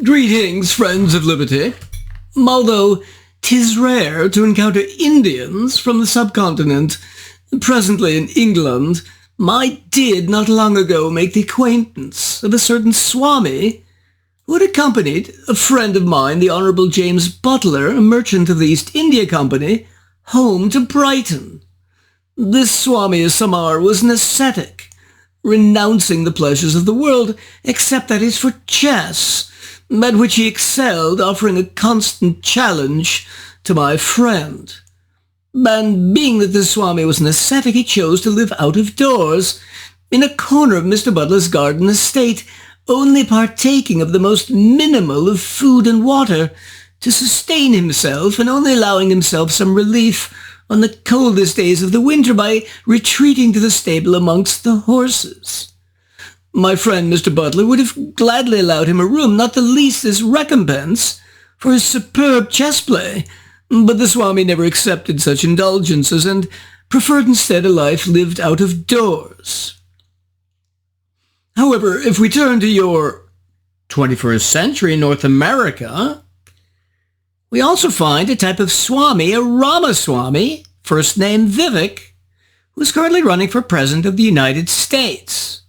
Greetings, friends of liberty. Although 'tis rare to encounter Indians from the subcontinent, presently in England, I did not long ago make the acquaintance of a certain swami who had accompanied a friend of mine, the Honourable James Butler, a merchant of the East India Company, home to Brighton. This swami, as some are, was an ascetic, renouncing the pleasures of the world, except that is for chess, at which he excelled, offering a constant challenge to my friend. And being that the swami was an ascetic, he chose to live out of doors, in a corner of Mr. Butler's garden estate, only partaking of the most minimal of food and water to sustain himself, and only allowing himself some relief on the coldest days of the winter by retreating to the stable amongst the horses. My friend Mr. Butler would have gladly allowed him a room, not the least as recompense for his superb chess play, but the swami never accepted such indulgences and preferred instead a life lived out of doors. However, if we turn to your 21st century North America, we also find a type of swami, a Ramaswamy, first name Vivek, who is currently running for President of the United States.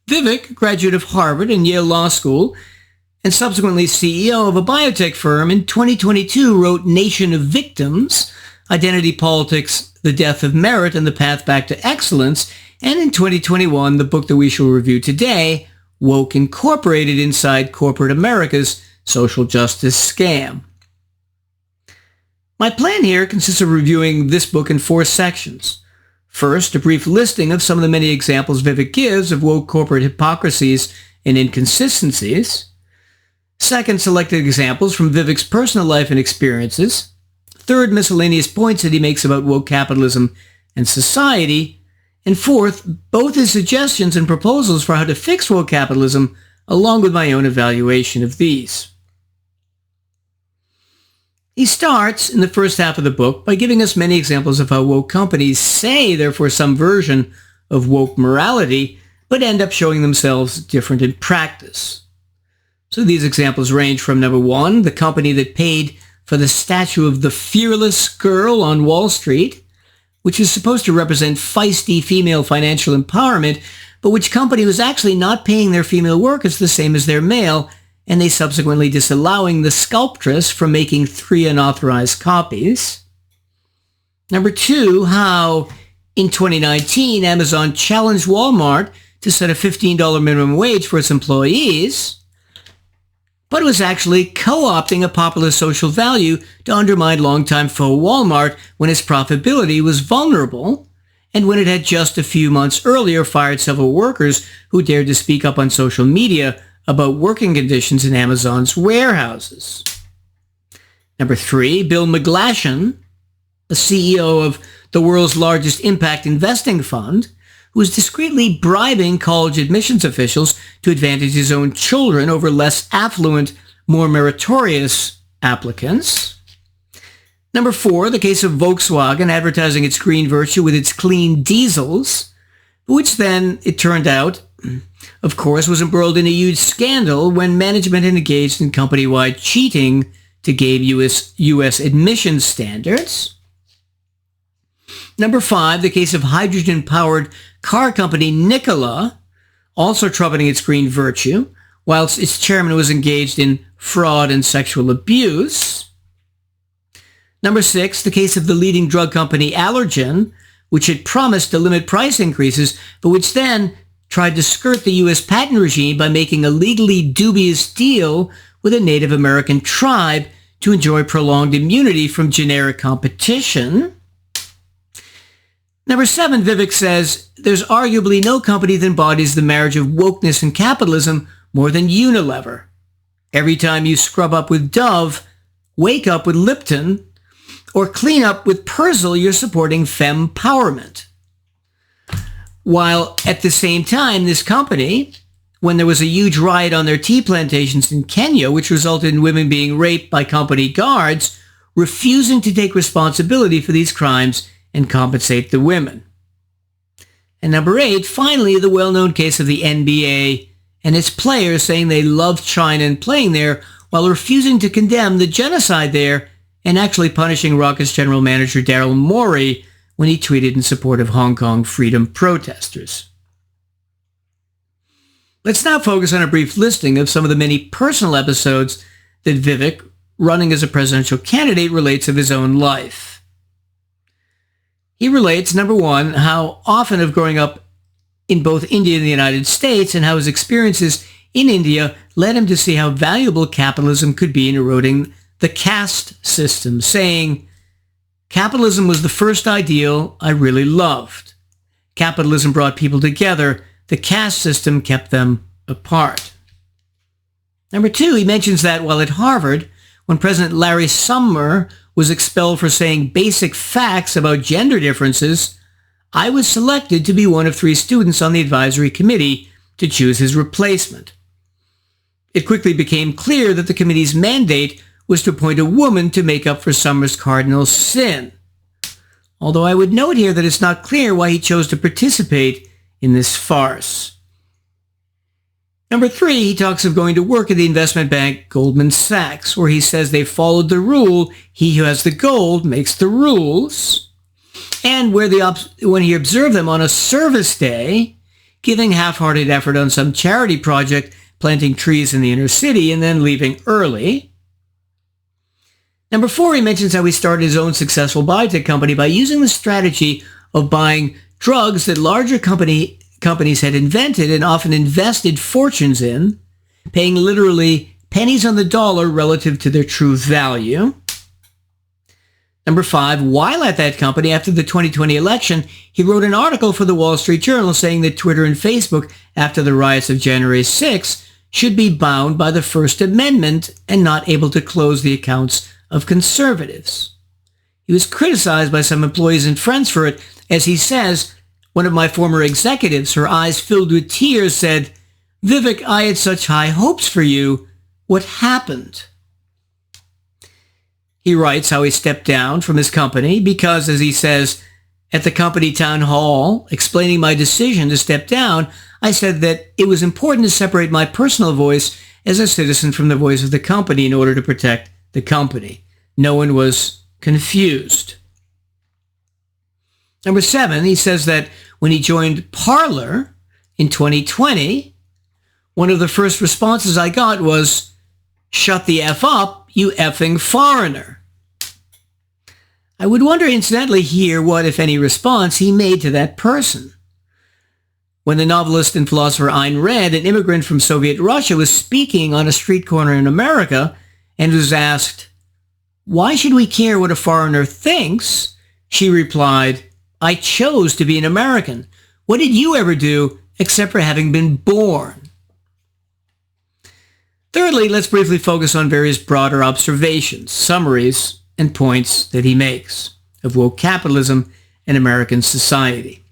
Vivek, graduate of Harvard and Yale Law School, and subsequently CEO of a biotech firm, in 2022 wrote Nation of Victims, Identity Politics, The Death of Merit and the Path Back to Excellence, and in 2021, the book that we shall review today, Woke Incorporated Inside Corporate America's Social Justice Scam. My plan here consists of reviewing this book in 4 sections. First, a brief listing of some of the many examples Vivek gives of woke corporate hypocrisies and inconsistencies. Second, selected examples from Vivek's personal life and experiences. Third, miscellaneous points that he makes about woke capitalism and society. And fourth, both his suggestions and proposals for how to fix woke capitalism, along with my own evaluation of these. He starts in the first half of the book by giving us many examples of how woke companies say they're for some version of woke morality, but end up showing themselves different in practice. So these examples range from number 1, the company that paid for the statue of the fearless girl on Wall Street, which is supposed to represent feisty female financial empowerment, but which company was actually not paying their female workers the same as their male, and they subsequently disallowing the sculptress from making 3 unauthorized copies. Number 2, how in 2019, Amazon challenged Walmart to set a $15 minimum wage for its employees, but it was actually co-opting a popular social value to undermine longtime foe Walmart when its profitability was vulnerable, and when it had just a few months earlier fired several workers who dared to speak up on social media about working conditions in Amazon's warehouses. Number 3, Bill McGlashan, the CEO of the world's largest impact investing fund, who was discreetly bribing college admissions officials to advantage his own children over less affluent, more meritorious applicants. Number 4, the case of Volkswagen advertising its green virtue with its clean diesels, which then, it turned out, of course, was embroiled in a huge scandal when management had engaged in company-wide cheating to game U.S. admissions standards. Number 5, the case of hydrogen-powered car company Nikola, also troubling its green virtue, whilst its chairman was engaged in fraud and sexual abuse. Number 6, the case of the leading drug company Allergan, which had promised to limit price increases, but which then tried to skirt the U.S. patent regime by making a legally dubious deal with a Native American tribe to enjoy prolonged immunity from generic competition. Number 7, Vivek says, there's arguably no company that embodies the marriage of wokeness and capitalism more than Unilever. Every time you scrub up with Dove, wake up with Lipton, or clean up with Persil, you're supporting fempowerment. While at the same time, this company, when there was a huge riot on their tea plantations in Kenya, which resulted in women being raped by company guards, refusing to take responsibility for these crimes and compensate the women. And number 8, finally, the well-known case of the NBA and its players saying they love China and playing there while refusing to condemn the genocide there and actually punishing Rockets general manager Daryl Morey when he tweeted in support of Hong Kong freedom protesters. Let's now focus on a brief listing of some of the many personal episodes that Vivek, running as a presidential candidate, relates of his own life. He relates, number one, how often of growing up in both India and the United States and how his experiences in India led him to see how valuable capitalism could be in eroding the caste system, saying, "Capitalism was the first ideal I really loved. Capitalism brought people together. The caste system kept them apart." Number two, he mentions that while at Harvard, when President Larry Sumner was expelled for saying basic facts about gender differences, I was selected to be one of 3 students on the advisory committee to choose his replacement. It quickly became clear that the committee's mandate was to appoint a woman to make up for Sumner's cardinal sin. Although I would note here that it's not clear why he chose to participate in this farce. Number 3, he talks of going to work at the investment bank Goldman Sachs, where he says they followed the rule, he who has the gold makes the rules, and when he observed them on a service day, giving half-hearted effort on some charity project, planting trees in the inner city, and then leaving early. Number 4, he mentions how he started his own successful biotech company by using the strategy of buying drugs that larger companies had invented and often invested fortunes in, paying literally pennies on the dollar relative to their true value. Number 5, while at that company after the 2020 election, he wrote an article for the Wall Street Journal saying that Twitter and Facebook, after the riots of January 6, should be bound by the First Amendment and not able to close the accounts of conservatives. He was criticized by some employees and friends for it. As he says, one of my former executives, her eyes filled with tears, said, "Vivek, I had such high hopes for you. What happened?" He writes how he stepped down from his company because, as he says, at the company town hall, explaining my decision to step down, I said that it was important to separate my personal voice as a citizen from the voice of the company in order to protect the company. No one was confused. Number 7, he says that when he joined Parler in 2020, one of the first responses I got was, "Shut the F up, you effing foreigner." I would wonder, incidentally, here what, if any, response he made to that person. When the novelist and philosopher Ayn Rand, an immigrant from Soviet Russia, was speaking on a street corner in America and was asked, "Why should we care what a foreigner thinks?" she replied, "I chose to be an American. What did you ever do except for having been born?" Thirdly, let's briefly focus on various broader observations, summaries, and points that he makes of woke capitalism and American society.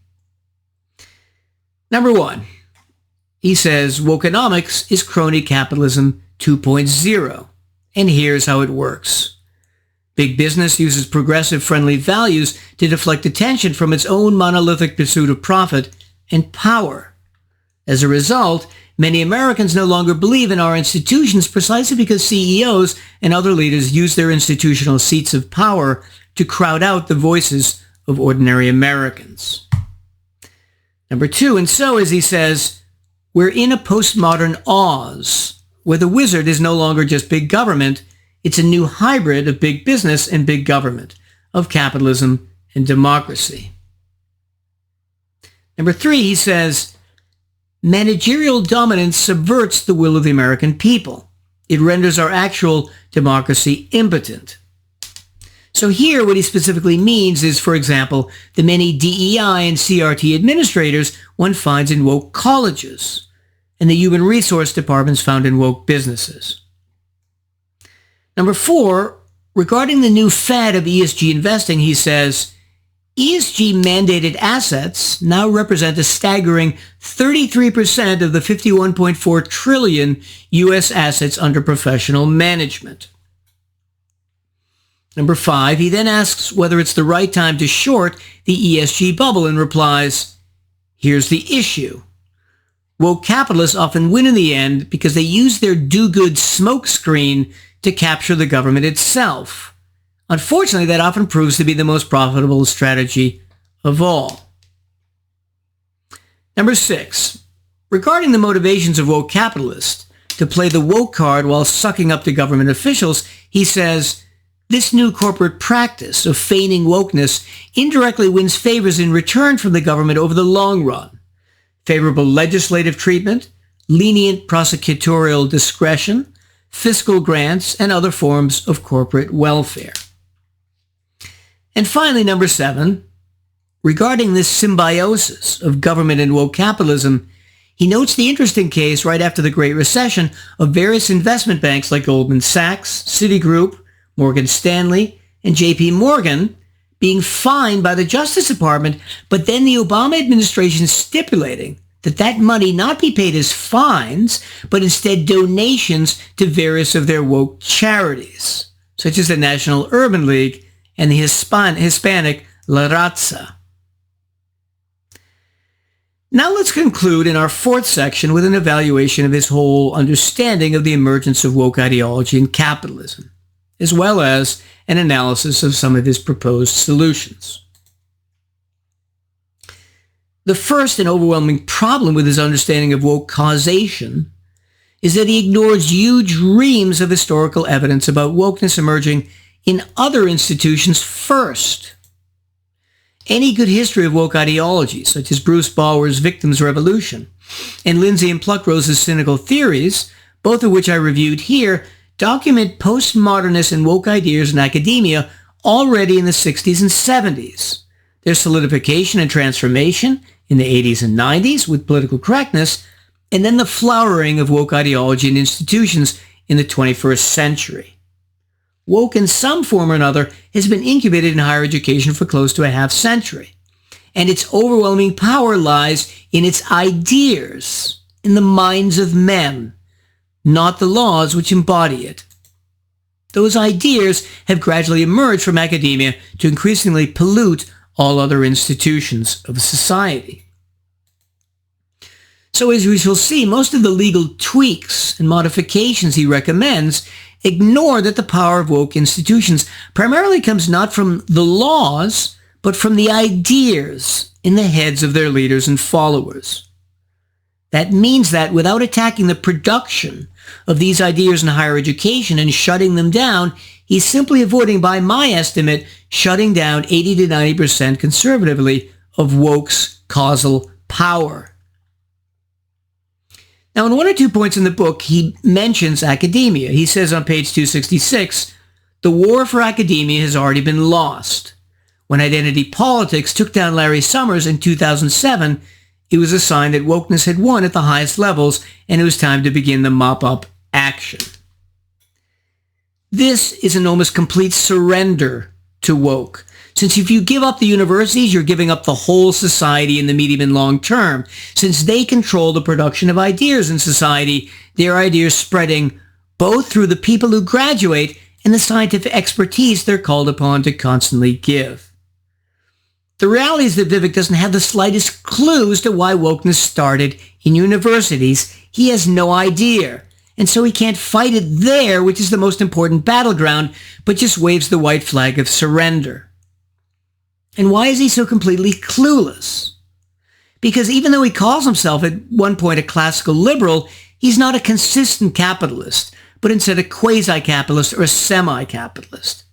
Number 1, he says wokenomics is crony capitalism 2.0, and here's how it works. Big business uses progressive-friendly values to deflect attention from its own monolithic pursuit of profit and power. As a result, many Americans no longer believe in our institutions precisely because CEOs and other leaders use their institutional seats of power to crowd out the voices of ordinary Americans. Number 2, and so, as he says, we're in a postmodern Oz, where the wizard is no longer just big government, it's a new hybrid of big business and big government, of capitalism and democracy. Number 3, he says, managerial dominance subverts the will of the American people. It renders our actual democracy impotent. So here, what he specifically means is, for example, the many DEI and CRT administrators one finds in woke colleges and the human resource departments found in woke businesses. Number 4, regarding the new fad of ESG investing, he says, ESG-mandated assets now represent a staggering 33% of the $51.4 trillion U.S. assets under professional management. Number 5, he then asks whether it's the right time to short the ESG bubble and replies, here's the issue. Woke capitalists often win in the end because they use their do-good smokescreen to capture the government itself. Unfortunately, that often proves to be the most profitable strategy of all. Number 6, regarding the motivations of woke capitalists to play the woke card while sucking up to government officials, he says, this new corporate practice of feigning wokeness indirectly wins favors in return from the government over the long run. Favorable legislative treatment, lenient prosecutorial discretion, fiscal grants, and other forms of corporate welfare. And finally, number 7, regarding this symbiosis of government and woke capitalism, he notes the interesting case right after the Great Recession of various investment banks like Goldman Sachs, Citigroup, Morgan Stanley, and JP Morgan being fined by the Justice Department, but then the Obama administration stipulating that that money not be paid as fines, but instead donations to various of their woke charities, such as the National Urban League and the Hispanic La Raza. Now let's conclude in our 4th section with an evaluation of his whole understanding of the emergence of woke ideology and capitalism, as well as an analysis of some of his proposed solutions. The first and overwhelming problem with his understanding of woke causation is that he ignores huge reams of historical evidence about wokeness emerging in other institutions first. Any good history of woke ideology, such as Bruce Bauer's Victims' Revolution and Lindsay and Pluckrose's Cynical Theories, both of which I reviewed here, document postmodernist and woke ideas in academia already in the 60s and 70s. Their solidification and transformation in the 80s and 90s with political correctness, and then the flowering of woke ideology in institutions in the 21st century. Woke in some form or another has been incubated in higher education for close to a half century, and its overwhelming power lies in its ideas, in the minds of men, not the laws which embody it. Those ideas have gradually emerged from academia to increasingly pollute all other institutions of society. So as we shall see, most of the legal tweaks and modifications he recommends ignore that the power of woke institutions primarily comes not from the laws, but from the ideas in the heads of their leaders and followers. That means that without attacking the production of these ideas in higher education and shutting them down, he's simply avoiding, by my estimate, shutting down 80 to 90% conservatively of woke's causal power. Now, in 1 or 2 points in the book, he mentions academia. He says on page 266, the war for academia has already been lost. When identity politics took down Larry Summers in 2007, it was a sign that wokeness had won at the highest levels, and it was time to begin the mop-up action. This is an almost complete surrender to woke. Since if you give up the universities, you're giving up the whole society in the medium and long term. Since they control the production of ideas in society, their ideas spreading both through the people who graduate and the scientific expertise they're called upon to constantly give. The reality is that Vivek doesn't have the slightest clue as to why wokeness started in universities. He has no idea. And so he can't fight it there, which is the most important battleground, but just waves the white flag of surrender. And why is he so completely clueless? Because even though he calls himself at one point a classical liberal, he's not a consistent capitalist, but instead a quasi-capitalist or a semi-capitalist.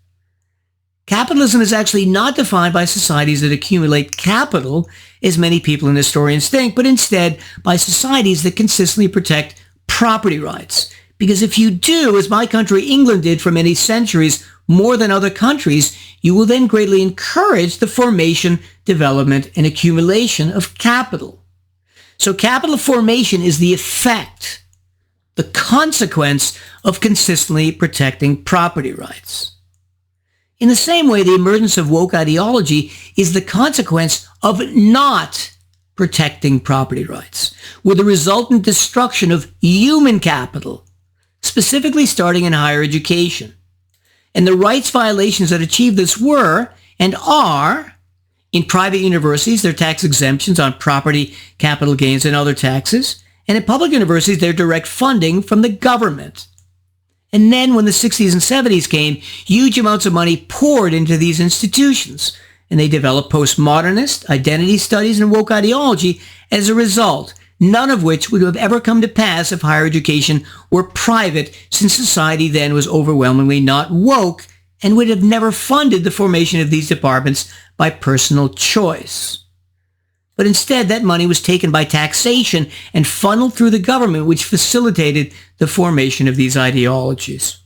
Capitalism is actually not defined by societies that accumulate capital, as many people and historians think, but instead by societies that consistently protect property rights. Because if you do, as my country England did for many centuries, more than other countries, you will then greatly encourage the formation, development, and accumulation of capital. So capital formation is the effect, the consequence of consistently protecting property rights. In the same way, the emergence of woke ideology is the consequence of not protecting property rights, with the resultant destruction of human capital, specifically starting in higher education. And the rights violations that achieve this were and are, in private universities, their tax exemptions on property, capital gains, and other taxes, And at public universities, they're direct funding from the government. And then when the 60s and 70s came, huge amounts of money poured into these institutions, and they developed postmodernist, identity studies, and woke ideology as a result, none of which would have ever come to pass if higher education were private, since society then was overwhelmingly not woke and would have never funded the formation of these departments by personal choice. But instead, that money was taken by taxation and funneled through the government, which facilitated the formation of these ideologies.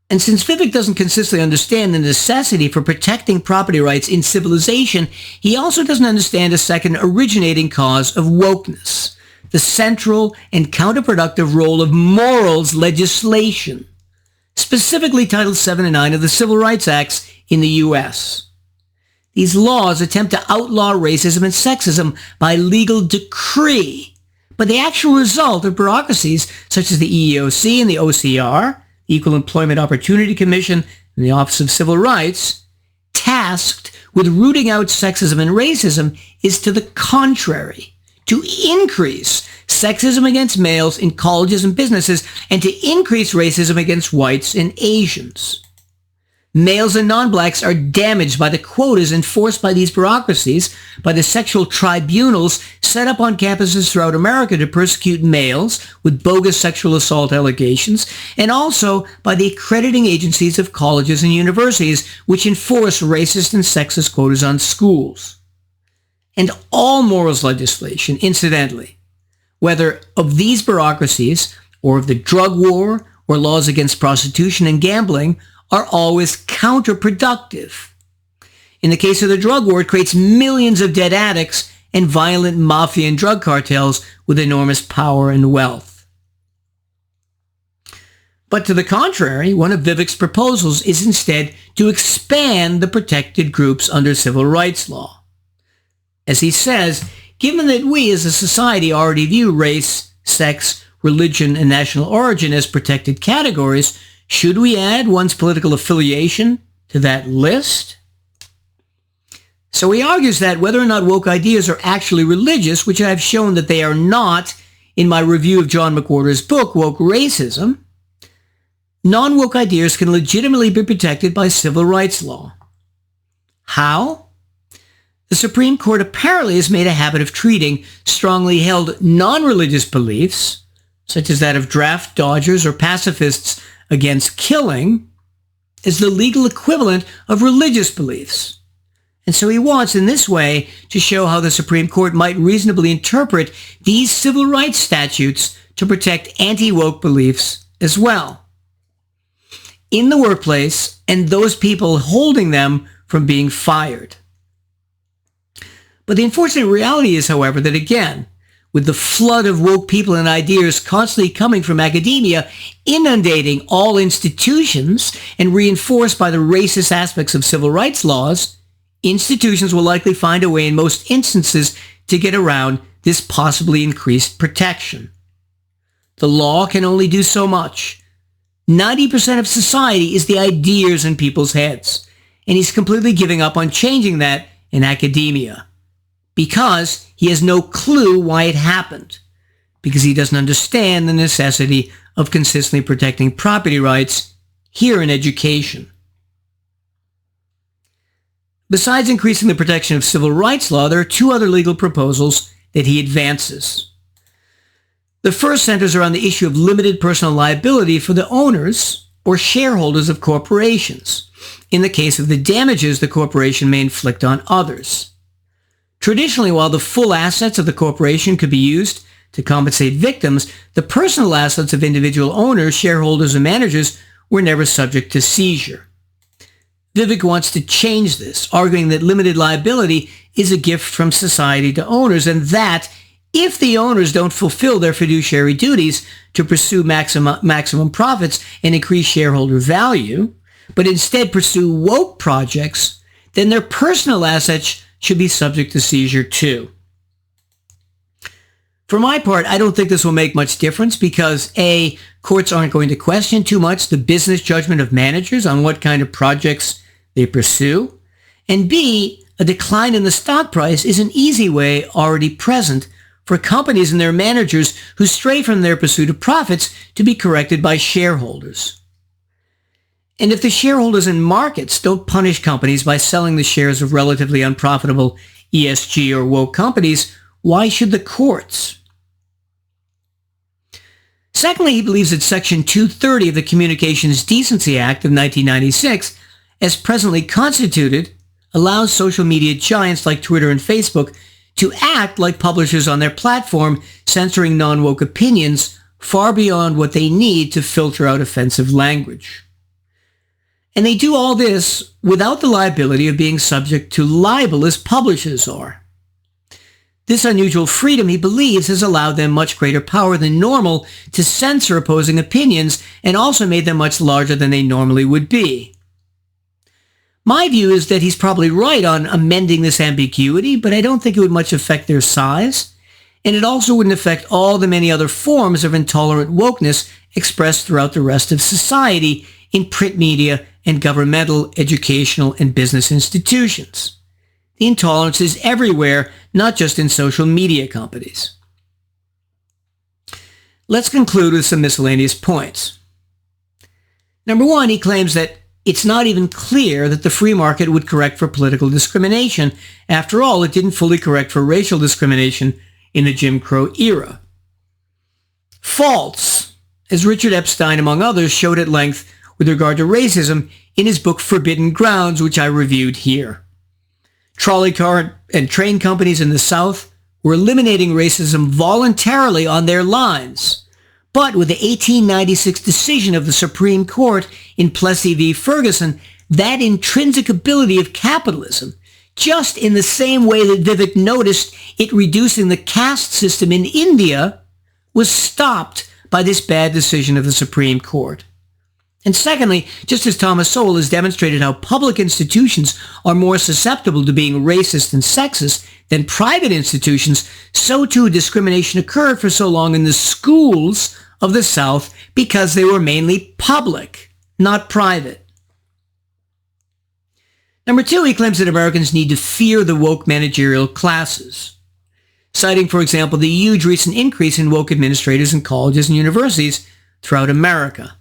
And since Vivek doesn't consistently understand the necessity for protecting property rights in civilization, he also doesn't understand a second originating cause of wokeness, the central and counterproductive role of morals legislation, specifically Title 7 and 9 of the Civil Rights Acts in the U.S. These laws attempt to outlaw racism and sexism by legal decree, but the actual result of bureaucracies such as the EEOC and the OCR, the Equal Employment Opportunity Commission, and the Office of Civil Rights, tasked with rooting out sexism and racism, is to the contrary, to increase sexism against males in colleges and businesses and to increase racism against whites and Asians. Males and non-blacks are damaged by the quotas enforced by these bureaucracies, by the sexual tribunals set up on campuses throughout America to persecute males with bogus sexual assault allegations, and also by the accrediting agencies of colleges and universities, which enforce racist and sexist quotas on schools. And all morals legislation, incidentally, whether of these bureaucracies or of the drug war or laws against prostitution and gambling, are always counterproductive. In the case of the drug war, it creates millions of dead addicts and violent mafia and drug cartels with enormous power and wealth. But to the contrary, one of Vivek's proposals is instead to expand the protected groups under civil rights law. As he says, given that we as a society already view race, sex, religion, and national origin as protected categories, should we add one's political affiliation to that list? So he argues that whether or not woke ideas are actually religious, which I have shown that they are not in my review of John McWhorter's book, Woke Racism, non-woke ideas can legitimately be protected by civil rights law. How? The Supreme Court apparently has made a habit of treating strongly held non-religious beliefs, such as that of draft dodgers or pacifists against killing, as the legal equivalent of religious beliefs. And so he wants, in this way, to show how the Supreme Court might reasonably interpret these civil rights statutes to protect anti-woke beliefs as well in the workplace and those people holding them from being fired. But the unfortunate reality is, however, that again, with the flood of woke people and ideas constantly coming from academia, inundating all institutions and reinforced by the racist aspects of civil rights laws, institutions will likely find a way in most instances to get around this possibly increased protection. The law can only do so much. 90% of society is the ideas in people's heads, and he's completely giving up on changing that in academia, because he has no clue why it happened, because he doesn't understand the necessity of consistently protecting property rights here in education. Besides increasing the protection of civil rights law, there are two other legal proposals that he advances. The first centers around the issue of limited personal liability for the owners or shareholders of corporations, in the case of the damages the corporation may inflict on others. Traditionally, while the full assets of the corporation could be used to compensate victims, the personal assets of individual owners, shareholders, and managers were never subject to seizure. Vivek wants to change this, arguing that limited liability is a gift from society to owners, and that if the owners don't fulfill their fiduciary duties to pursue maximum profits and increase shareholder value, but instead pursue woke projects, then their personal assets should be subject to seizure too. For my part, I don't think this will make much difference because A, courts aren't going to question too much the business judgment of managers on what kind of projects they pursue, and B, a decline in the stock price is an easy way already present for companies and their managers who stray from their pursuit of profits to be corrected by shareholders. And if the shareholders and markets don't punish companies by selling the shares of relatively unprofitable ESG or woke companies, why should the courts? Secondly, he believes that Section 230 of the Communications Decency Act of 1996, as presently constituted, allows social media giants like Twitter and Facebook to act like publishers on their platform, censoring non-woke opinions far beyond what they need to filter out offensive language. And they do all this without the liability of being subject to libel as publishers are. This unusual freedom, he believes, has allowed them much greater power than normal to censor opposing opinions and also made them much larger than they normally would be. My view is that he's probably right on amending this ambiguity, but I don't think it would much affect their size, and it also wouldn't affect all the many other forms of intolerant wokeness expressed throughout the rest of society in print media and governmental, educational, and business institutions. The intolerance is everywhere, not just in social media companies. Let's conclude with some miscellaneous points. Number one, he claims that it's not even clear that the free market would correct for political discrimination. After all, it didn't fully correct for racial discrimination in the Jim Crow era. False, as Richard Epstein, among others, showed at length with regard to racism in his book Forbidden Grounds, which I reviewed here. Trolley car and train companies in the South were eliminating racism voluntarily on their lines. But with the 1896 decision of the Supreme Court in Plessy v. Ferguson, that intrinsic ability of capitalism, just in the same way that Vivek noticed it reducing the caste system in India, was stopped by this bad decision of the Supreme Court. And secondly, just as Thomas Sowell has demonstrated how public institutions are more susceptible to being racist and sexist than private institutions, so too discrimination occurred for so long in the schools of the South because they were mainly public, not private. Number two, he claims that Americans need to fear the woke managerial classes, citing, for example, the huge recent increase in woke administrators in colleges and universities throughout America.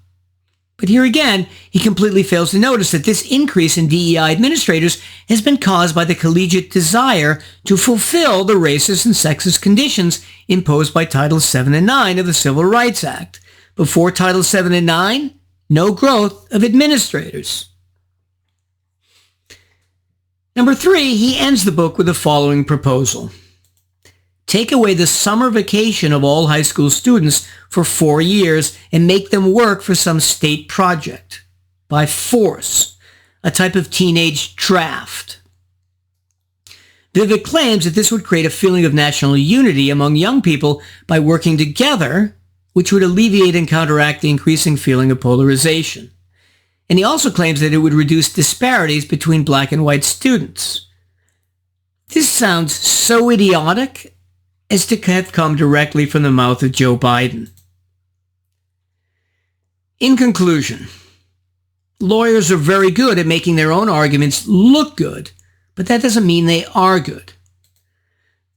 But here again, he completely fails to notice that this increase in DEI administrators has been caused by the collegiate desire to fulfill the racist and sexist conditions imposed by Titles 7 and 9 of the Civil Rights Act. Before Titles 7 and 9, no growth of administrators. Number three, he ends the book with the following proposal. Take away the summer vacation of all high school students for 4 years and make them work for some state project by force, a type of teenage draft. Vivek claims that this would create a feeling of national unity among young people by working together, which would alleviate and counteract the increasing feeling of polarization. And he also claims that it would reduce disparities between black and white students. This sounds so idiotic as to have come directly from the mouth of Joe Biden. In conclusion, lawyers are very good at making their own arguments look good, but that doesn't mean they are good.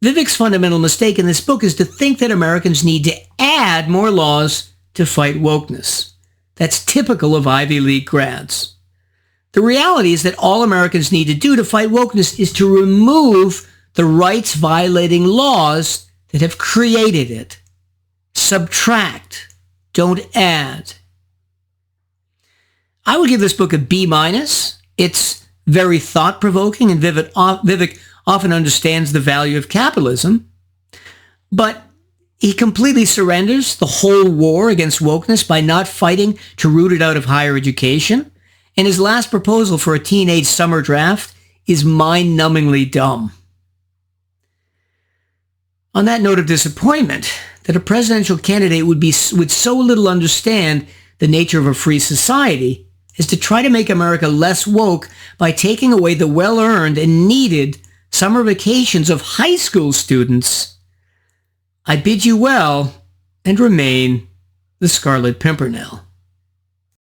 Vivek's fundamental mistake in this book is to think that Americans need to add more laws to fight wokeness. That's typical of Ivy League grads. The reality is that all Americans need to do to fight wokeness is to remove the rights-violating laws that have created it. Subtract, don't add. I would give this book a B-. It's very thought-provoking, and Vivek often understands the value of capitalism, but he completely surrenders the whole war against wokeness by not fighting to root it out of higher education, and his last proposal for a teenage summer draft is mind-numbingly dumb. On that note of disappointment, that a presidential candidate would so little understand the nature of a free society as to try to make America less woke by taking away the well-earned and needed summer vacations of high school students, I bid you well and remain the Scarlet Pimpernel.